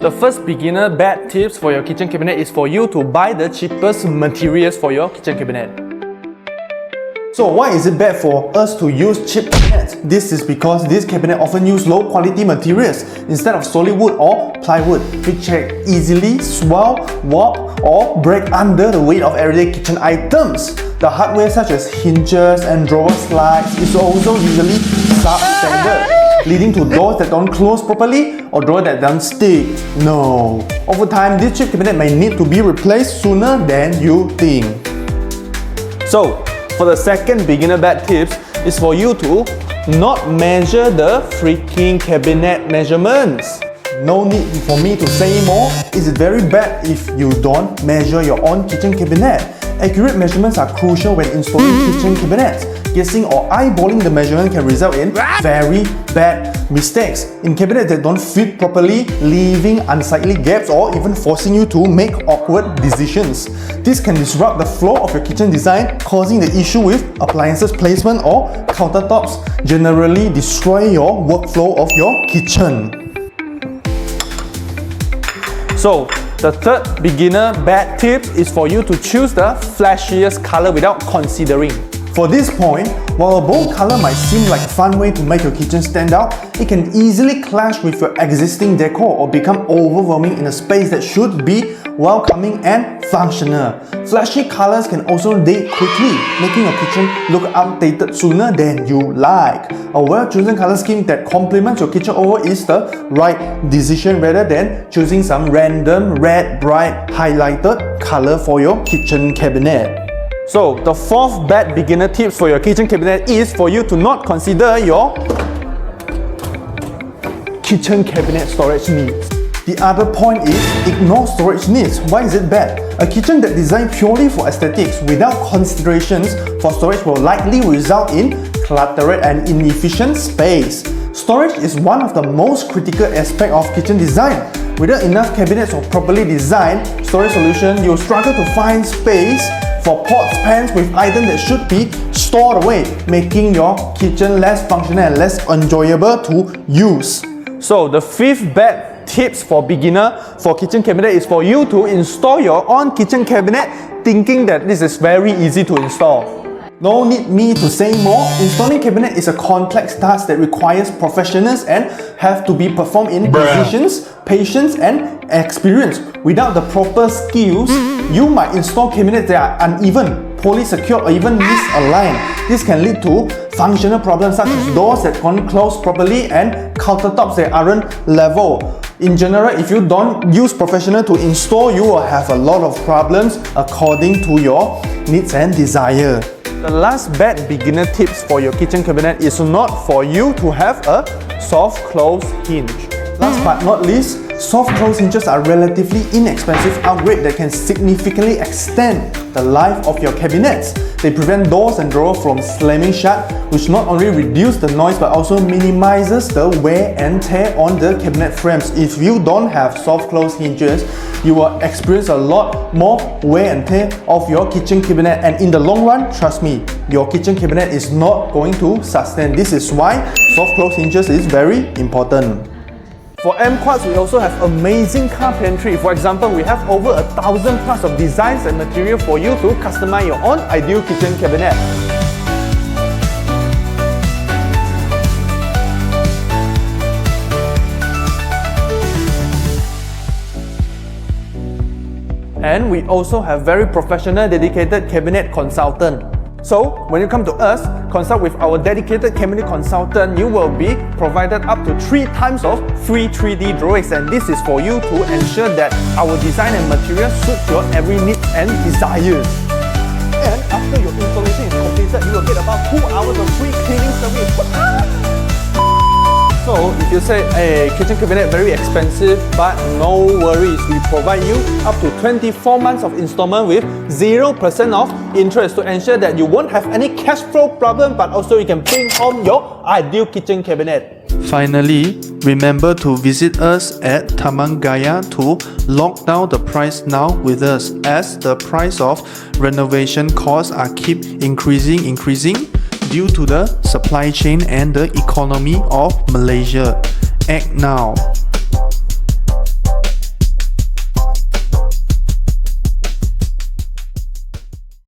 The first beginner bad tips for your kitchen cabinet is for you to buy the cheapest materials for your kitchen cabinet. So why is it bad for us to use cheap cabinets? This is because this cabinet often use low quality materials instead of solid wood or plywood, which can easily swell, warp or break under the weight of everyday kitchen items. The hardware such as hinges and drawer slides is also usually substandard, leading to doors that don't close properly or doors that don't stick. No. Over time, this cheap cabinet may need to be replaced sooner than you think. So, for the second beginner bad tips is for you to not measure the freaking cabinet measurements. No need for me to say more. It's very bad if you don't measure your own kitchen cabinet. Accurate measurements are crucial when installing kitchen cabinets. Guessing or eyeballing the measurement can result in very bad mistakes in cabinets that don't fit properly, leaving unsightly gaps or even forcing you to make awkward decisions. This can disrupt the flow of your kitchen design, causing the issue with appliances placement or countertops, generally destroy your workflow of your kitchen. So, the third beginner bad tip is for you to choose the flashiest color without considering. For this point, while a bold color might seem like a fun way to make your kitchen stand out, it can easily clash with your existing decor or become overwhelming in a space that should be welcoming and functional. Flashy colors can also date quickly, making your kitchen look outdated sooner than you like. A well-chosen color scheme that complements your kitchen overall is the right decision rather than choosing some random red, bright, highlighted color for your kitchen cabinet. So, the fourth bad beginner tips for your kitchen cabinet is for you to not consider your kitchen cabinet storage needs. The other point is ignore storage needs. Why is it bad? A kitchen that designed purely for aesthetics without considerations for storage will likely result in cluttered and inefficient space. Storage is one of the most critical aspects of kitchen design. Without enough cabinets or properly designed storage solution, you'll struggle to find space for pots, pans with items that should be stored away, making your kitchen less functional and less enjoyable to use. So, the fifth bad tips for beginner for kitchen cabinet is for you to install your own kitchen cabinet thinking that this is very easy to install. No need me to say more. Installing cabinet is a complex task that requires professionals and have to be performed in precision, patience and experience. Without the proper skills, you might install cabinets that are uneven, poorly secured or even misaligned. This can lead to functional problems such as doors that can't close properly and countertops that aren't level. In general, if you don't use professional to install, you will have a lot of problems according to your needs and desire. The last bad beginner tips for your kitchen cabinet is not for you to have a soft close hinge. Last but not least, soft close hinges are relatively inexpensive upgrade that can significantly extend the life of your cabinets. They prevent doors and drawers from slamming shut, which not only reduce the noise but also minimizes the wear and tear on the cabinet frames. If you don't have soft close hinges, you will experience a lot more wear and tear of your kitchen cabinet, and in the long run, trust me, your kitchen cabinet is not going to sustain. This is why soft close hinges is very important. For AmpQuartz, we also have amazing carpentry. For example, we have over 1,000 plus of designs and material for you to customize your own ideal kitchen cabinet. And we also have very professional, dedicated cabinet consultant. So, when you come to us, consult with our dedicated cabinet consultant, you will be provided up to 3 times of free 3D drawings, and this is for you to ensure that our design and material suits your every need and desires. And after your installation is completed, you will get about 2 hours of free cleaning service. So, if you say, hey, kitchen cabinet very expensive, but no worries, we provide you up to 24 months of installment with 0% of interest to ensure that you won't have any cash flow problem, but also you can bring home your ideal kitchen cabinet. Finally, remember to visit us at Taman Gaya to lock down the price now with us, as the price of renovation costs are keep increasing due to the supply chain and the economy of Malaysia. Act now.